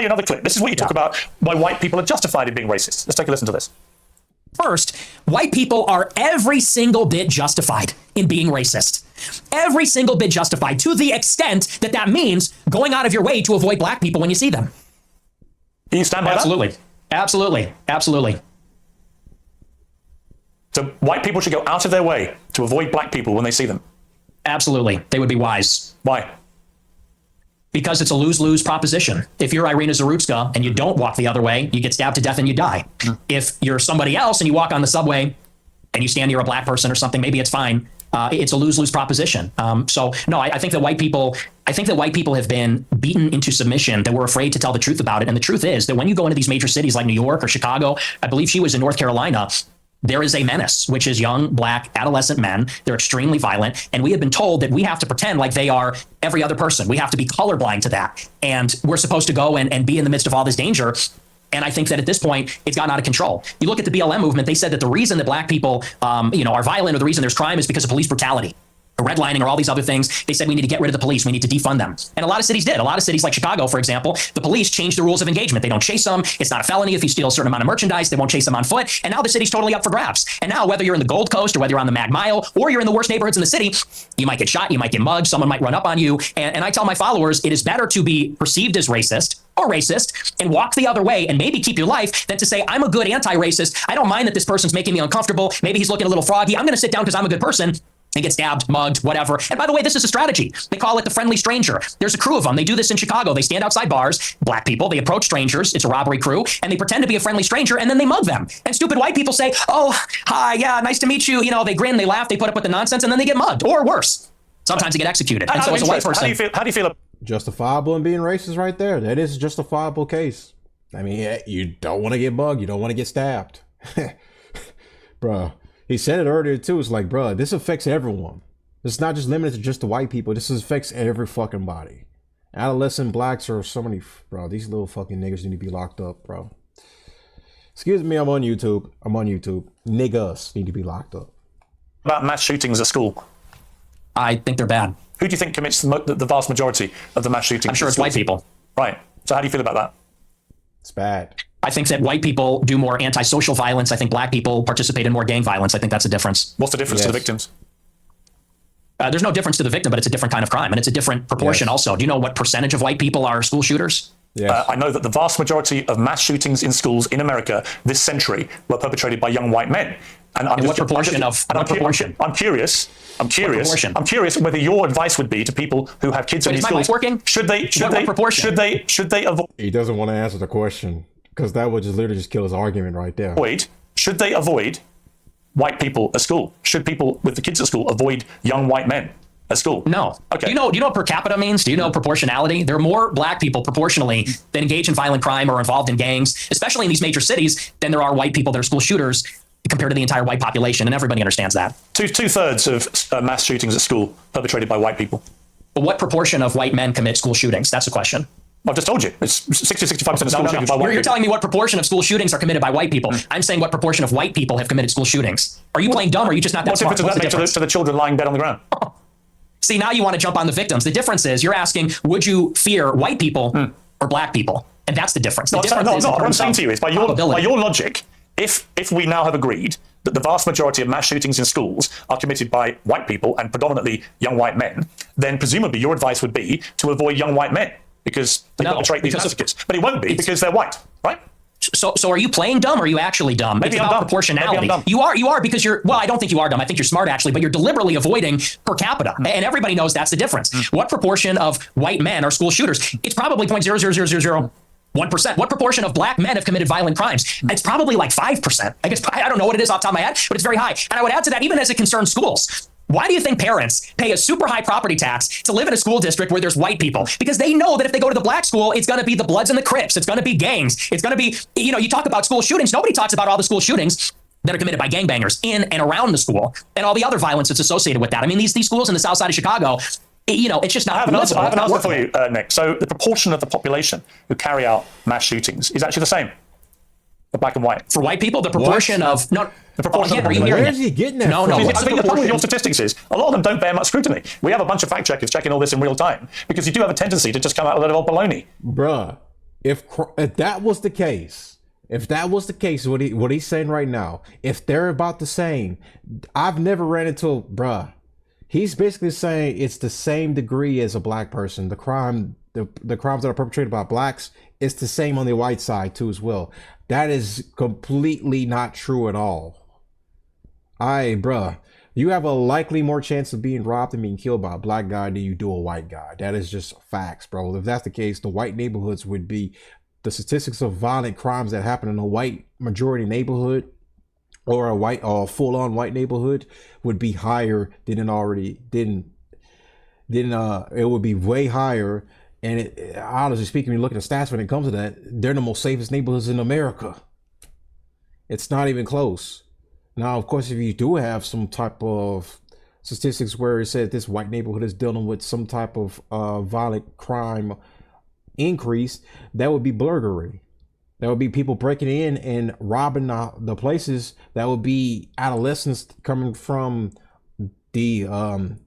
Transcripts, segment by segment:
you another clip. This is what you talk about why white people are justified in being racist. Let's take a listen to this. First, white people are every single bit justified in being racist. Every single bit justified, to the extent that that means going out of your way to avoid black people when you see them. Do you stand by Absolutely. that? Absolutely. Absolutely. So white people should go out of their way to avoid black people when they see them? Absolutely. They would be wise. Why? Because it's a lose-lose proposition. If you're Irina Zarutska and you don't walk the other way, you get stabbed to death and you die. If you're somebody else and you walk on the subway and you stand near a black person or something, maybe it's fine. It's a lose-lose proposition. So no, I think that white people have been beaten into submission, that we're afraid to tell the truth about it. And the truth is that when you go into these major cities like New York or Chicago, I believe she was in North Carolina, there is a menace, which is young, black, adolescent men. They're extremely violent. And we have been told that we have to pretend like they are every other person. We have to be colorblind to that. And we're supposed to go and be in the midst of all this danger. And I think that at this point, it's gotten out of control. You look at the BLM movement, they said that the reason that black people are violent, or the reason there's crime, is because of police brutality, or redlining, or all these other things. They said we need to get rid of the police. We need to defund them. And a lot of cities did. A lot of cities like Chicago, for example, the police changed the rules of engagement. They don't chase them. It's not a felony if you steal a certain amount of merchandise. They won't chase them on foot. And now the city's totally up for grabs. And now whether you're in the Gold Coast or whether you're on the Mag Mile or you're in the worst neighborhoods in the city, you might get shot, you might get mugged, someone might run up on you. And I tell my followers, it is better to be perceived as racist or racist and walk the other way and maybe keep your life than to say, I'm a good anti-racist. I don't mind that this person's making me uncomfortable. Maybe he's looking a little froggy. I'm going to sit down because I'm a good person and get stabbed, mugged, whatever. And by the way, this is a strategy. They call it the friendly stranger. There's a crew of them. They do this in Chicago. They stand outside bars, black people. They approach strangers. It's a robbery crew. And they pretend to be a friendly stranger, and then they mug them. And stupid white people say, oh, hi, yeah, nice to meet you. You know, they grin, they laugh, they put up with the nonsense, and then they get mugged, or worse. Sometimes they get executed. And so as a white person... How do you feel? Justifiable in being racist right there. That is a justifiable case. I mean, yeah, you don't want to get mugged. You don't want to get stabbed. Bruh. He said it earlier too. It's like, bro, this affects everyone. It's not just limited to just the white people. This affects every fucking body. Adolescent blacks are so many, bro. These little fucking niggas need to be locked up, bro. Excuse me, I'm on YouTube. Niggas need to be locked up. About mass shootings at school? I think they're bad. Who do you think commits the vast majority of the mass shootings? I'm sure it's white people. Right. So how do you feel about that? It's bad. I think that white people do more antisocial violence. I think black people participate in more gang violence. I think that's a difference. What's the difference to the victims? There's no difference to the victim, but it's a different kind of crime. And it's a different proportion also. Do you know what percentage of white people are school shooters? Yes. I know that the vast majority of mass shootings in schools in America this century were perpetrated by young white men. And what proportion? I'm curious whether your advice would be to people who have kids in these schools. Working? Should they avoid? He doesn't want to answer the question because that would just literally just kill his argument right there. Should they avoid white people at school? Should people with the kids at school avoid young white men at school? No. Okay. Do you know what per capita means? Do you know proportionality? There are more black people proportionally that engage in violent crime or involved in gangs, especially in these major cities, than there are white people that are school shooters compared to the entire white population, and everybody understands that. Two-thirds of mass shootings at school perpetrated by white people. But what proportion of white men commit school shootings? That's the question. I've just told you. It's 60-65% of school shootings by white people. You're telling me what proportion of school shootings are committed by white people. I'm saying what proportion of white people have committed school shootings. Are you playing dumb, or are you just not that smart? What's the difference to the children lying dead on the ground? See, now you want to jump on the victims. The difference is you're asking, would you fear white people or black people? And that's the difference. What I'm saying to you is, by your logic, if we now have agreed that the vast majority of mass shootings in schools are committed by white people and predominantly young white men, then presumably your advice would be to avoid young white men because they perpetrate these massacres. But it won't be because they're white, right? So are you playing dumb or are you actually dumb? Maybe it's I'm about dumb. proportionality. Maybe I'm dumb. You are because I don't think you are dumb. I think you're smart actually, but you're deliberately avoiding per capita. And everybody knows that's the difference. What proportion of white men are school shooters? It's probably 0.00001%. What proportion of black men have committed violent crimes? It's probably like 5%. I guess I don't know what it is off the top of my head, but it's very high. And I would add to that, even as it concerns schools. Why do you think parents pay a super high property tax to live in a school district where there's white people? Because they know that if they go to the black school, it's going to be the Bloods and the Crips. It's going to be gangs. It's going to be, you talk about school shootings. Nobody talks about all the school shootings that are committed by gangbangers in and around the school and all the other violence that's associated with that. I mean, these schools in the south side of Chicago, it's just not. I have an answer for you, Nick. So the proportion of the population who carry out mass shootings is actually the same for black and white. For white people, the proportion of no. The proportion. Are you hearing it? Where is he getting that? No. I think the problem with your statistics is a lot of them don't bear much scrutiny. We have a bunch of fact checkers checking all this in real time because you do have a tendency to just come out with a lot of old baloney. Bruh, if that was the case, what he's saying right now, if they're about the same, I've never ran into bruh. He's basically saying it's the same degree as a black person. The crimes that are perpetrated by blacks, it's the same on the white side too as well. That is completely not true at all. Bruh, you have a likely more chance of being robbed and being killed by a black guy than you do a white guy. That is just facts, bro. If that's the case, the white neighborhoods would be, the statistics of violent crimes that happen in a white majority neighborhood or a white or full-on white neighborhood would be higher than it already didn't. It would be way higher. And honestly speaking, when you look at the stats when it comes to that, they're the most safest neighborhoods in America. It's not even close. Now, of course, if you do have some type of statistics where it says this white neighborhood is dealing with some type of violent crime increase, that would be burglary. That would be people breaking in and robbing the places. That would be adolescents coming from the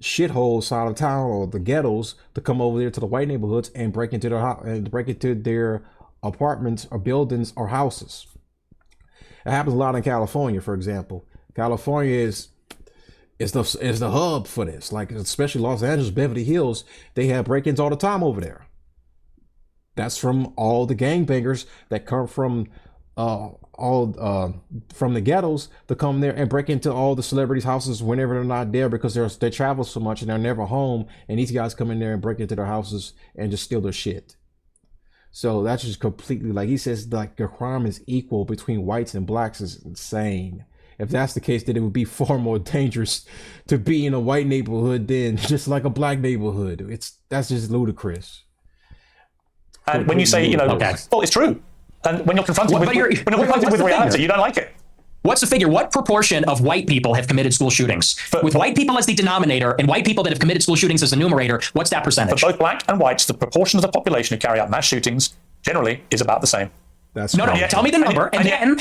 shithole side of town or the ghettos to come over there to the white neighborhoods and break into their house and break into their apartments or buildings or houses. It happens a lot in California, for example. California is the hub for this. Like, especially Los Angeles, Beverly Hills, they have break-ins all the time over there. That's from all the gangbangers that come from from the ghettos to come there and break into all the celebrities' houses whenever they're not there because they travel so much and they're never home. And these guys come in there and break into their houses and just steal their shit. So that's just completely, like he says, like the crime is equal between whites and blacks is insane. If that's the case, then it would be far more dangerous to be in a white neighborhood than just like a black neighborhood. That's just ludicrous. And when you say, well, it's true. And when you're confronted with reality, you don't like it. What's the figure? What proportion of white people have committed school shootings? With white people as the denominator and white people that have committed school shootings as the numerator, what's that percentage? For both black and whites, the proportion of the population who carry out mass shootings generally is about the same. That's no. Tell me the number, and then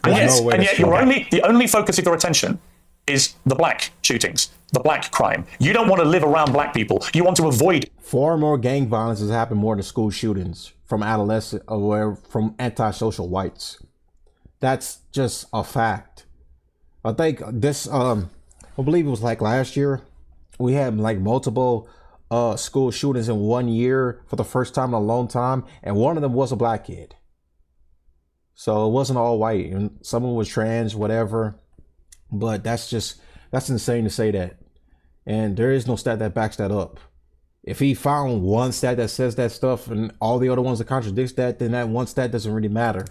the only focus of your attention is the black shootings, the black crime. You don't want to live around black people. You want to avoid. Far more gang violence has happened more than school shootings from adolescent or from antisocial whites. That's just a fact. I think this, I believe it was like last year, we had like multiple school shootings in 1 year for the first time in a long time, and one of them was a black kid. So it wasn't all white, and someone was trans, whatever. But that's insane to say that. And there is no stat that backs that up. If he found one stat that says that stuff and all the other ones that contradicts that, then that one stat doesn't really matter.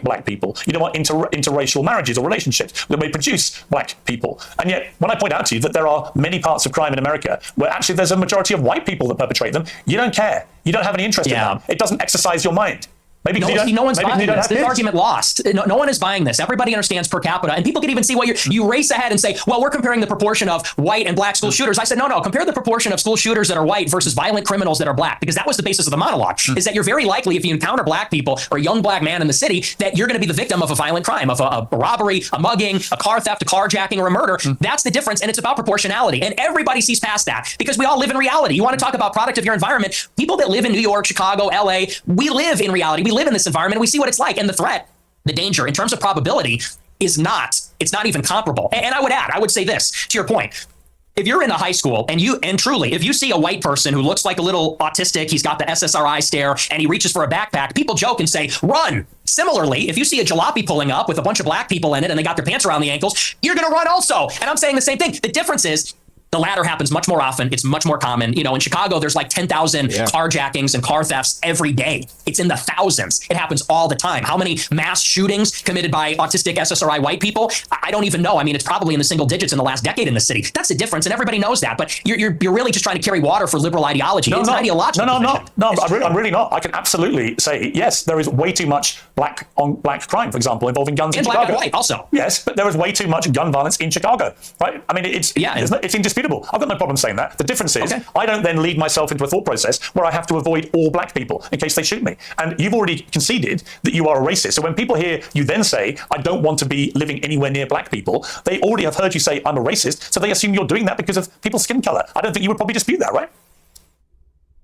Black people, interracial marriages or relationships that may produce black people. And yet, when I point out to you that there are many parts of crime in America where actually there's a majority of white people that perpetrate them, you don't care. You don't have any interest in them. It doesn't exercise your mind. Maybe no one's buying this. This argument lost. No one is buying this. Everybody understands per capita, and people can even see what you race ahead and say, well, we're comparing the proportion of white and black school shooters. I said, no, compare the proportion of school shooters that are white versus violent criminals that are black, because that was the basis of the monologue, is that you're very likely, if you encounter black people or a young black man in the city, that you're going to be the victim of a violent crime, of a robbery, a mugging, a car theft, a carjacking, or a murder. That's the difference, and it's about proportionality, and everybody sees past that because we all live in reality. You want to talk about product of your environment? People that live in New York, Chicago, LA, we live in reality. We live in this environment. We see what it's like, and the threat, the danger in terms of probability it's not even comparable. And I would say this to your point. If you're in a high school and truly, if you see a white person who looks like a little autistic, he's got the SSRI stare and he reaches for a backpack, people joke and say, run. Similarly, if you see a jalopy pulling up with a bunch of black people in it and they got their pants around the ankles, you're going to run also. And I'm saying the same thing. The difference is, the latter happens much more often. It's much more common. In Chicago, there's like 10,000 carjackings and car thefts every day. It's in the thousands. It happens all the time. How many mass shootings committed by autistic SSRI white people? I don't even know. I mean, it's probably in the single digits in the last decade in the city. That's the difference, and everybody knows that. But you're really just trying to carry water for liberal ideology. It's an ideological position. No, I'm really not. I can absolutely say, yes, there is way too much black on black crime, for example, involving guns in Chicago. And black and white also. Yes, but there is way too much gun violence in Chicago, right? I mean, it's indisputable. I've got no problem saying that. The difference is I don't then lead myself into a thought process where I have to avoid all black people in case they shoot me. And you've already conceded that you are a racist. So when people hear you then say, I don't want to be living anywhere near black people, they already have heard you say, I'm a racist. So they assume you're doing that because of people's skin color. I don't think you would probably dispute that, right?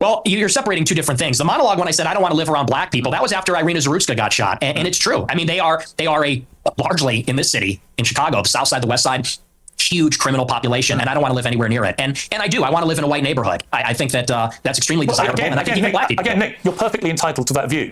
Well, you're separating two different things. The monologue when I said I don't want to live around black people, that was after Irina Zarutska got shot, and it's true. I mean, they are a largely in this city in Chicago, the South Side, the West Side, huge criminal population, and I don't want to live anywhere near it. And I do. I want to live in a white neighborhood. I think that that's extremely desirable. Again, and I think even black people. Again, Nick, you're perfectly entitled to that view.